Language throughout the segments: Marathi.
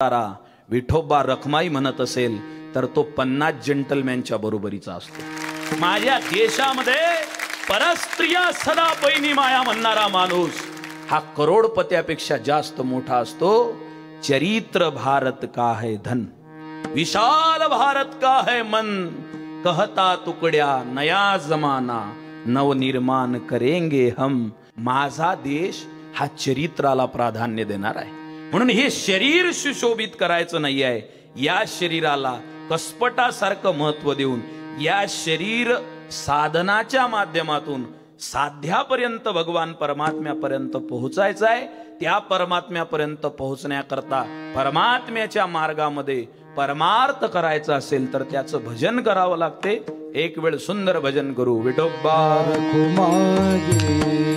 विठोबा रखमाई म्हणत असेल तर तो 50 जेंटलमॅनच्या बरोबरीचा असतो। माझ्या देशामध्ये परस्त्रिया सदा बहिणी माया म्हणणारा माणूस हा करोडपत्यापेक्षा जास्त मोठा असतो। चरित्र भारत का है धन, विशाल भारत का है मन, कहता तुकड्या नया जमाना नवनिर्माण करेंगे हम। माझा देश हा चरित्राला प्राधान्य देणार आहे, म्हणून हे शरीर सुशोभित करायचं नाही आहे। या शरीराला कसपटासारखं महत्व देऊन या शरीर साधनाच्या माध्यमातून साध्यापर्यंत भगवान परमात्म्यापर्यंत पोहोचायचं आहे। त्या परमात्म्यापर्यंत पोहोचण्याकरता परमात्म्याच्या मार्गामध्ये परमार्थ करायचा असेल तर त्याचं भजन करावं लागते। एक वेळ सुंदर भजन करू। विठोबा रखुमाई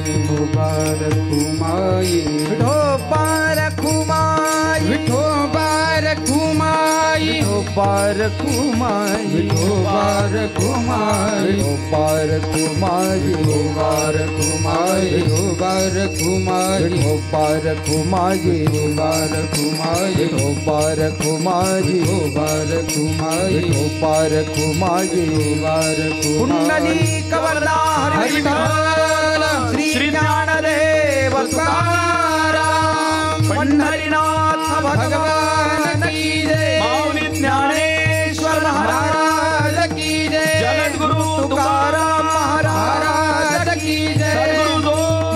विठोबा रखुमाई विठोबा रखुमाई विठोबा रखुमाई विठोबा रखुमाई विठोबा रखुमाई विठोबा रखुमाई विठोबा रखुमाई विठोबा रखुमाई विठोबा रखुमाई विठोबा रखुमाई विठोबा रखुमाई विठोबा रखुमाई विठोबा रखुमाई पुंडलिक वरदा हरि विठ्ठल श्री ज्ञानदेव तुकाराम पंढरीनाथ भगवान की जय। माऊली ज्ञानेश्वर महाराज की जय। जगद्गुरु तुकाराम महाराज की जय। सद्गुरु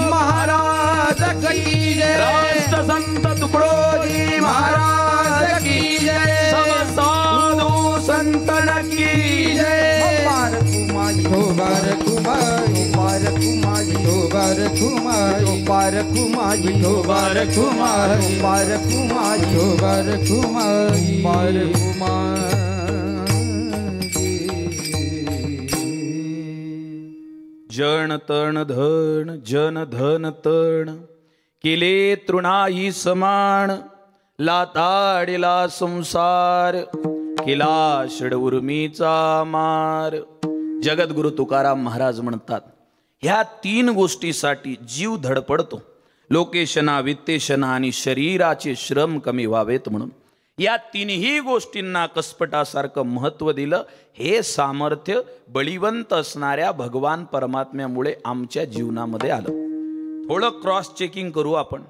महाराज की जय। राष्ट्रसंत तुकडोजी महाराज की जय। सब साधु संतन की जय। बार कुमारी बार कुमारी बार कुमारी बार कुमारी बार कुमारी बार कुमारी बार कुमारी बार कुमारी। जन तण धन जन धन तण केले तृणाई समान, लाताडिला संसार केला षड उर्मीचा मार। जगद्गुरु तुकाराम महाराज म्हणतात ह्या 3 गोष्टीसाठी जीव धडपडतो। लोकेशना वित्तेशना आणि शरीराचे श्रम कमी व्हावेत म्हणून या 3ही गोष्टींना कसपटासारखं महत्व दिलं। हे सामर्थ्य बळीवंत असणाऱ्या भगवान परमात्म्यामुळे आमच्या जीवनामध्ये आलं। थोडं क्रॉस चेकिंग करू आपण।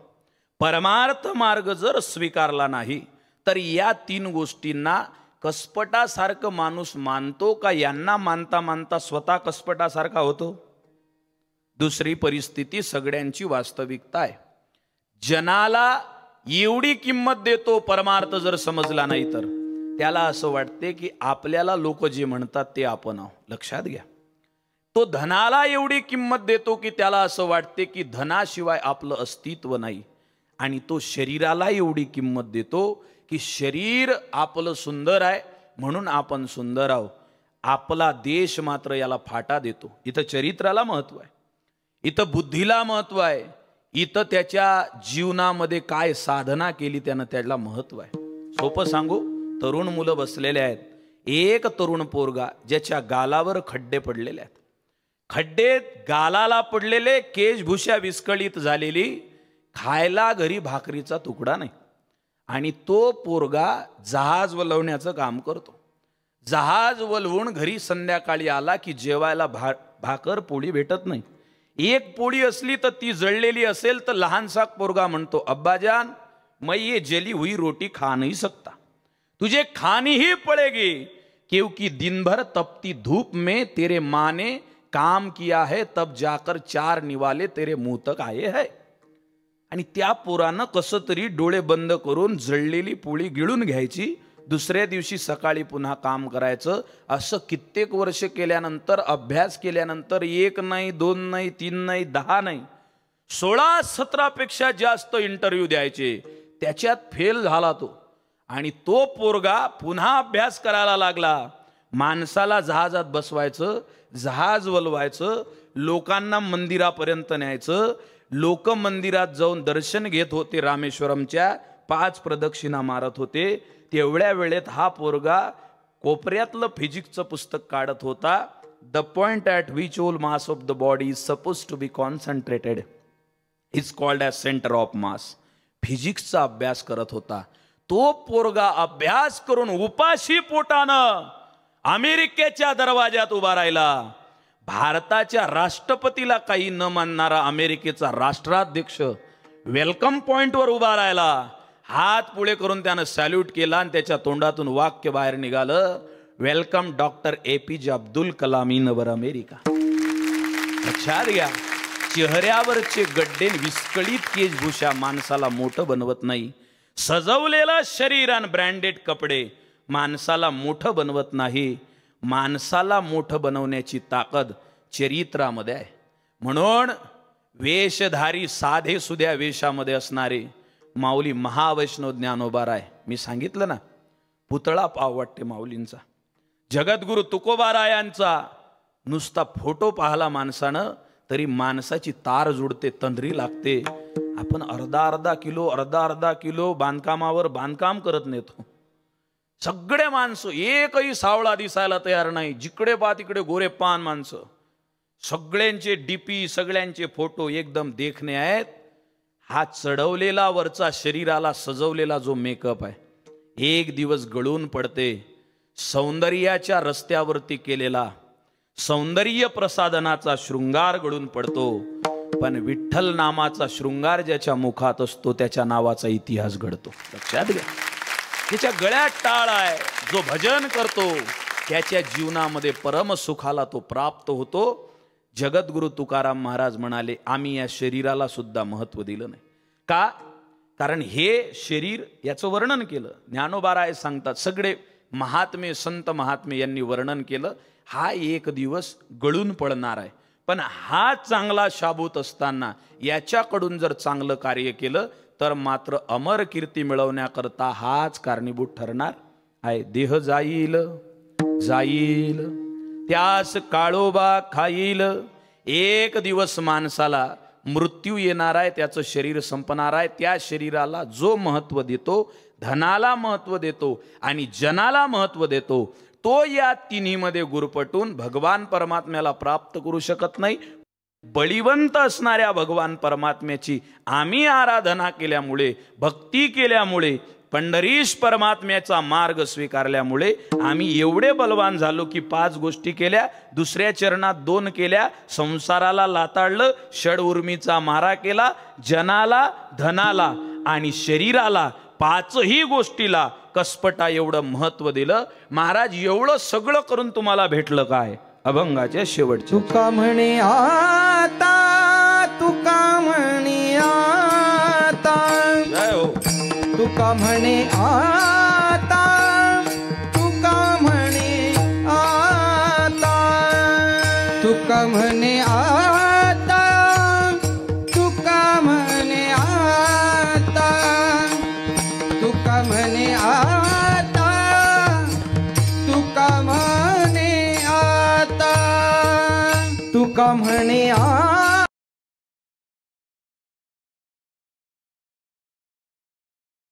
परमार्थ मार्ग जर स्वीकारला नाही तर या 3 गोष्टींना कसपटासारखं माणूस मानतो का यांना मानता मानता स्वतः कसपटासारखा होतो। दुसरी परिस्थिती सगळ्यांची वास्तविकता आहे। जनाला एवढी किंमत देतो परमार्थ जर समजला नाही तर त्याला असं वाटते की आपल्याला लोक जे म्हणतात ते आपण आहोत। लक्षात घ्या, तो धनाला एवढी किंमत देतो की त्याला असं वाटते की धनाशिवाय आपलं अस्तित्व नाही, आणि तो शरीराला एवढी किंमत देतो की शरीर आपलं सुंदर आहे म्हणून आपण सुंदर आहोत। आपला देश मात्र याला फाटा देतो। इथं चरित्राला महत्व आहे, इथं बुद्धीला महत्व आहे, इथं त्याच्या जीवनामध्ये काय साधना केली त्यानं त्याला महत्व आहे। सोपं सांगू, तरुण मुलं बसलेले आहेत। एक तरुण पोरगा ज्याच्या गालावर खड्डे पडलेले आहेत, खड्डे गालाला पडलेले, केशभूषा विस्कळीत झालेली, खायला घरी भाकरीचा तुकडा नाही, आणि तो पोरगा जहाज वलवण्याचं काम करतो। जहाज वलवून घरी संध्याकाळी आला की जेवायला भाकर पोळी भेटत नाही। एक पोळी असली तर ती जळलेली असेल तर लहानसा पोरगा म्हणतो, अब्बाजान मैं ये जली हुई रोटी खा नहीं सकता, तुझे खानी ही पड़ेगी क्योंकि दिन भर तपती धूप में तेरे माँ ने काम किया है, तब जाकर 4 निवाले तेरे मुंह तक आए है। आणि त्या पोरानं कसं तरी डोळे बंद करून जळलेली पोळी गिळून घ्यायची, दुसऱ्या दिवशी सकाळी पुन्हा काम करायचं। असं कित्येक वर्ष केल्यानंतर, अभ्यास केल्यानंतर 1 नाही 2 नाही 3 नाही 10 नाही 16-17 पेक्षा जास्त इंटरव्ह्यू द्यायचे, त्याच्यात फेल झाला तो। आणि तो पोरगा पुन्हा अभ्यास करायला लागला। माणसाला जहाजात बसवायचं, जहाज वलवायचं, लोकांना मंदिरापर्यंत न्यायचं, लोक मंदिरात जाऊन दर्शन घेत होते, रामेश्वरमच्या 5 प्रदक्षिणा मारत होते। तेवढ्या वेळेत हा पोरगा कोपऱ्यातलं फिजिक्सचं पुस्तक काढत होता। The point at which all mass of the body is suppose to be concentrated is called as centre of mass. फिजिक्सचा अभ्यास करत होता तो पोरगा अभ्यास करून उपाशी पोटानं अमेरिकेच्या दरवाज्यात उभा राहिला. भारताच्या राष्ट्रपतीला काही न मानणारा अमेरिकेचा राष्ट्राध्यक्ष वेलकम पॉइंटवर उभा राहिला. हात पुढे करून त्यानं सॅल्यूट केला आणि त्याच्या तोंडातून वाक्य बाहेर निघालं, welcome doctor APJ Abdul Kalam in our America. लक्षात घ्या, चेहऱ्यावरचे गड्डे विस्कळीत केशभूषा माणसाला मोठं बनवत नाही. सजवलेलं शरीर आणि ब्रँडेड कपडे माणसाला मोठं बनवत नाही. माणसाला मोठं बनवण्याची ताकद चरित्रामध्ये आहे. म्हणून वेशधारी साधे सुध्या वेशामध्ये असणारे माऊली महावैष्णव ज्ञानोबा राय, मी सांगितलं ना, पुतळा पाव वाटते माऊलींचा. जगद्गुरु तुकोबारायांचा नुसता फोटो पाहला माणसानं तरी माणसाची तार जुडते, तंद्री लागते. आपण अर्धा अर्धा किलो बांधकामावर बांधकाम करत नेतो. सगळे माणसं, एकही सावळा दिसायला तयार नाही. जिकडे पहा तिकडे गोरे पान माणसं. सगळ्यांचे डीपी, सगळ्यांचे फोटो एकदम देखणे आहेत. हा चढवलेला वरचा शरीराला सजवलेला जो मेकअप आहे, एक दिवस गळून पडते. सौंदर्याच्या रस्त्यावरती केलेला सौंदर्य प्रसादनाचा शृंगार गळून पडतो. पण विठ्ठल नामाचा शृंगार ज्याच्या मुखात असतो त्याच्या नावाचा इतिहास घडतो. लक्षात घ्या, त्याच्या गळ्यात टाळ आहे. जो भजन करतो त्याच्या जीवनामध्ये परम सुखाला तो प्राप्त होतो. जगद्गुरु तुकाराम महाराज म्हणाले, आम्ही या शरीराला सुद्धा महत्व दिलं नाही. का? कारण हे शरीर, याचं वर्णन केलं ज्ञानोबाराय सांगतात. सगळे महात्मे, संत महात्मे यांनी वर्णन केलं, हा एक दिवस गळून पडणार आहे. पण हा चांगला शाबूत असताना याच्याकडून जर चांगलं कार्य केलं तर मात्र अमर कीर्ती मिळवण्याकरता हाच कारणीभूत ठरणार आहे. देह जाईल जाईल त्यास काळोबा खाईल. एक दिवस माणसाला मृत्यू येणार आहे, त्याचं शरीर संपणार आहे. त्या शरीराला जो महत्व देतो, धनाला महत्व देतो आणि जनाला महत्व देतो, तो या तिन्हीमध्ये गुरपटून भगवान परमात्म्याला प्राप्त करू शकत नाही. बळीवंत असणाऱ्या भगवान परमात्म्याची आम्ही आराधना केल्यामुळे, भक्ती केल्यामुळे, पंढरीश परमात्म्याचा मार्ग स्वीकारल्यामुळे आम्ही एवढे बलवान झालो की 5 गोष्टी केल्या, दुसऱ्या चरणात 2 केल्या, संसाराला लाताडलं, षड उर्मीचा मारा केला, जनाला, धनाला आणि शरीराला 5ही गोष्टीला कसपटा एवढं महत्व दिलं. महाराज, एवढं सगळं करून तुम्हाला भेटलं काय? अभंगाच्या शेवटचे. तुका म्हणे आता, तुका म्हणे आता, तुका म्हणे आता, तुका म्हणे आता, तुका म्हणे आता, तुका म्हणे आता, तुका म्हणे आता, तुका म्हणे आता, तुका म्हणे आता.